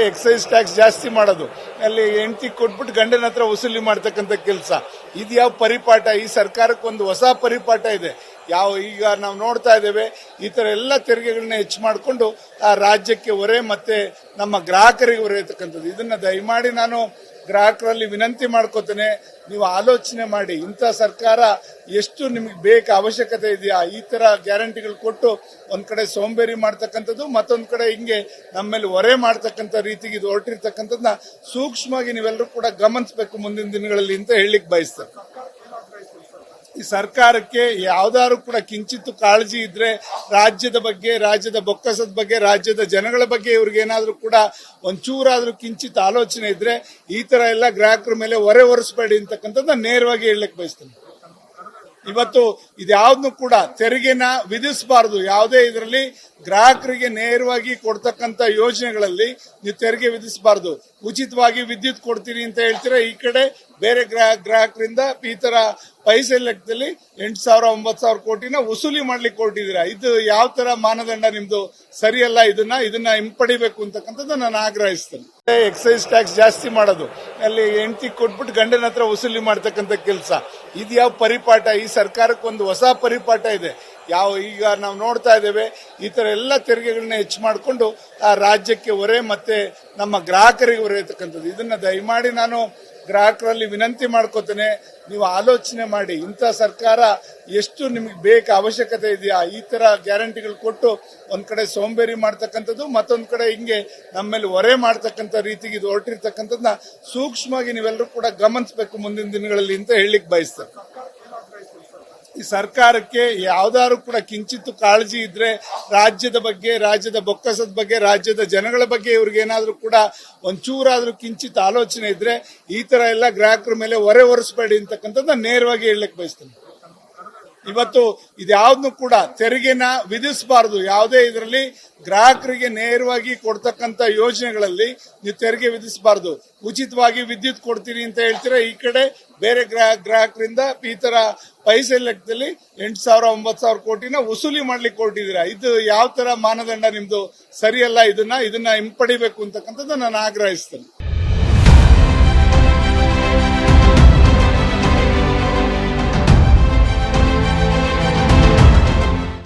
Exercise tax ಜಾಸ್ತಿ ಮಾಡೋದು, ಅಲ್ಲಿ ಹೆಂಡತಿ ಕೊಟ್ಬಿಟ್ಟು ಗಂಡನ ಹತ್ರ ವಸೂಲಿ ಮಾಡ್ತಕ್ಕಂಥ ಕೆಲಸ, ಇದು ಯಾವ ಪರಿಪಾಠ? ಈ ಸರ್ಕಾರಕ್ಕೆ ಒಂದು ಹೊಸ ಪರಿಪಾಠ ಇದೆ. ಈಗ ನಾವು ನೋಡ್ತಾ ಇದ್ದೇವೆ, ಈ ತರ ಎಲ್ಲ ತೆರಿಗೆಗಳನ್ನ ಹೆಚ್ಚು ಮಾಡಿಕೊಂಡು ಆ ರಾಜ್ಯಕ್ಕೆ ಹೊರೆ ಮತ್ತೆ ನಮ್ಮ ಗ್ರಾಹಕರಿಗೆ ಹೊರೆ ಇರ್ತಕ್ಕಂಥದ್ದು. ಇದನ್ನ ದಯಮಾಡಿ ನಾನು ಗ್ರಾಹಕರಲ್ಲಿ ವಿನಂತಿ ಮಾಡ್ಕೋತೇನೆ, ನೀವು ಆಲೋಚನೆ ಮಾಡಿ. ಇಂಥ ಸರ್ಕಾರ ಎಷ್ಟು ನಿಮಗೆ ಬೇಕು, ಅವಶ್ಯಕತೆ ಇದೆಯಾ? ಈ ತರ ಗ್ಯಾರಂಟಿಗಳು ಕೊಟ್ಟು ಒಂದ್ ಕಡೆ ಸೋಂಬೇರಿ ಮಾಡ್ತಕ್ಕಂಥದ್ದು, ಮತ್ತೊಂದ್ ಕಡೆ ಹಿಂಗೆ ನಮ್ಮೇಲೆ ಹೊರೆ ಮಾಡ್ತಕ್ಕಂಥ ರೀತಿಗೆ ಇದು ಹೊರಟಿರ್ತಕ್ಕಂಥದ್ದನ್ನ ಸೂಕ್ಷ್ಮವಾಗಿ ನೀವೆಲ್ಲರೂ ಕೂಡ ಗಮನಿಸಬೇಕು ಮುಂದಿನ ದಿನಗಳಲ್ಲಿ ಅಂತ ಹೇಳಲಿಕ್ಕೆ ಬಯಸ್ತೇನೆ. ಈ ಸರ್ಕಾರಕ್ಕೆ ಯಾವ್ದಾದ್ರು ಕೂಡ ಕಿಂಚಿತ್ತು ಕಾಳಜಿ ಇದ್ರೆ ರಾಜ್ಯದ ಬಗ್ಗೆ, ರಾಜ್ಯದ ಬೊಕ್ಕಸದ ಬಗ್ಗೆ, ರಾಜ್ಯದ ಜನಗಳ ಬಗ್ಗೆ ಇವ್ರಿಗೇನಾದ್ರೂ ಕೂಡ ಒಂಚೂರಾದ್ರೂ ಕಿಂಚಿತ್ ಆಲೋಚನೆ ಇದ್ರೆ ಈ ತರ ಎಲ್ಲ ಗ್ರಾಹಕರ ಮೇಲೆ ಹೊರೆ ಹೊರಿಸಬೇಡಿ ಅಂತಕ್ಕಂಥದ್ದನ್ನ ನೇರವಾಗಿ ಹೇಳಲಿಕ್ಕೆ ಬಯಸ್ತೇನೆ. ಇವತ್ತು ಇದ್ಯಾವ್ದನ್ನು ಕೂಡ ತೆರಿಗೆನ ವಿಧಿಸಬಾರದು. ಯಾವುದೇ ಇದರಲ್ಲಿ ಗ್ರಾಹಕರಿಗೆ ನೇರವಾಗಿ ಕೊಡ್ತಕ್ಕಂಥ ಯೋಜನೆಗಳಲ್ಲಿ ನೀವು ತೆರಿಗೆ ವಿಧಿಸಬಾರದು. ಉಚಿತವಾಗಿ ವಿದ್ಯುತ್ ಕೊಡ್ತೀರಿ ಅಂತ ಹೇಳ್ತೀರಾ, ಈ ಕಡೆ ಬೇರೆ ಗ್ರಾಹಕರಿಂದ ಈ ತರ ಪೈಸೆ ಲೆಕ್ಕದಲ್ಲಿ 8,000 9,000 ಕೋಟಿನ ವಸೂಲಿ ಮಾಡ್ಲಿಕ್ಕೆ ಹೊರಟಿದ್ದೀರಾ. ಇದು ಯಾವ ತರ ಮಾನದಂಡ ನಿಮ್ದು? ಸರಿಯಲ್ಲ. ಇದನ್ನ ಹಿಂಪಡಿಬೇಕು ಅಂತಕ್ಕಂಥದ್ದು ನಾನು ಆಗ್ರಹಿಸ್ತೇನೆ. ಎಕ್ಸೈಸ್ ಟ್ಯಾಕ್ಸ್ ಜಾಸ್ತಿ ಮಾಡೋದು, ಅಲ್ಲಿ ಹೆಂಡತಿ ಕೊಟ್ಬಿಟ್ಟು ಗಂಡನ ಹತ್ರ ವಸೂಲಿ ಮಾಡ್ತಕ್ಕಂಥ ಕೆಲಸ, ಇದು ಯಾವ ಪರಿಪಾಠ? ಈ ಸರ್ಕಾರಕ್ಕೆ ಒಂದು ಹೊಸ ಪರಿಪಾಠ ಇದೆ. ಈಗ ನಾವು ನೋಡ್ತಾ ಇದ್ದೇವೆ, ಈ ತರ ಎಲ್ಲ ತೆರಿಗೆಗಳನ್ನ ಹೆಚ್ಚು ಮಾಡಿಕೊಂಡು ಆ ರಾಜ್ಯಕ್ಕೆ ಹೊರೆ ಮತ್ತೆ ನಮ್ಮ ಗ್ರಾಹಕರಿಗೆ ಹೊರೆ ಇರ್ತಕ್ಕಂಥದ್ದು. ಇದನ್ನ ದಯಮಾಡಿ ನಾನು ಗ್ರಾಹಕರಲ್ಲಿ ವಿನಂತಿ ಮಾಡ್ಕೋತೇನೆ, ನೀವು ಆಲೋಚನೆ ಮಾಡಿ. ಇಂಥ ಸರ್ಕಾರ ಎಷ್ಟು ನಿಮಗೆ ಬೇಕು, ಅವಶ್ಯಕತೆ ಇದೆಯಾ? ಈ ತರ ಗ್ಯಾರಂಟಿಗಳು ಕೊಟ್ಟು ಒಂದ್ ಕಡೆ ಸೋಂಬೇರಿ ಮಾಡ್ತಕ್ಕಂಥದ್ದು, ಮತ್ತೊಂದ್ ಕಡೆ ಹಿಂಗೆ ನಮ್ಮೇಲೆ ಹೊರೆ ಮಾಡ್ತಕ್ಕಂಥ ರೀತಿಗೆ ಇದು ಹೊರಟಿರ್ತಕ್ಕಂಥದ್ದನ್ನ ಸೂಕ್ಷ್ಮವಾಗಿ ನೀವೆಲ್ಲರೂ ಕೂಡ ಗಮನಿಸಬೇಕು ಮುಂದಿನ ದಿನಗಳಲ್ಲಿ ಅಂತ ಹೇಳಲಿಕ್ಕೆ ಬಯಸ್ತೇನೆ. ಈ ಸರ್ಕಾರಕ್ಕೆ ಯಾವ್ದಾದ್ರು ಕೂಡ ಕಿಂಚಿತ್ತು ಕಾಳಜಿ ಇದ್ರೆ ರಾಜ್ಯದ ಬಗ್ಗೆ, ರಾಜ್ಯದ ಬೊಕ್ಕಸದ ಬಗ್ಗೆ, ರಾಜ್ಯದ ಜನಗಳ ಬಗ್ಗೆ ಇವ್ರಿಗೇನಾದ್ರೂ ಕೂಡ ಒಂಚೂರಾದ್ರೂ ಕಿಂಚಿತ್ ಆಲೋಚನೆ ಇದ್ರೆ ಈ ತರ ಎಲ್ಲ ಗ್ರಾಹಕರ ಮೇಲೆ ಹೊರೆ ಹೊರಿಸಬೇಡಿ ಅಂತಕ್ಕಂಥದ್ದನ್ನ ನೇರವಾಗಿ ಹೇಳಲಿಕ್ಕೆ ಬಯಸ್ತೇನೆ. ಇವತ್ತು ಇದ್ಯಾವ್ದನ್ನು ಕೂಡ ತೆರಿಗೆನ ವಿಧಿಸಬಾರದು. ಯಾವುದೇ ಇದರಲ್ಲಿ ಗ್ರಾಹಕರಿಗೆ ನೇರವಾಗಿ ಕೊಡ್ತಕ್ಕಂಥ ಯೋಜನೆಗಳಲ್ಲಿ ನೀವು ತೆರಿಗೆ ವಿಧಿಸಬಾರದು. ಉಚಿತವಾಗಿ ವಿದ್ಯುತ್ ಕೊಡ್ತೀರಿ ಅಂತ ಹೇಳ್ತೀರಾ, ಈ ಕಡೆ ಬೇರೆ ಗ್ರಾಹಕರಿಂದ ಈ ತರ ಪೈಸೆ ಲೆಕ್ಕದಲ್ಲಿ 8,000 9,000 ಕೋಟಿನ ವಸೂಲಿ ಮಾಡ್ಲಿಕ್ಕೆ ಹೊರಟಿದ್ದೀರಾ. ಇದು ಯಾವ ತರ ಮಾನದಂಡ ನಿಮ್ದು? ಸರಿಯಲ್ಲ. ಇದನ್ನ ಹಿಂಪಡಿಬೇಕು ಅಂತಕ್ಕಂಥದ್ದು ನಾನು ಆಗ್ರಹಿಸ್ತೇನೆ.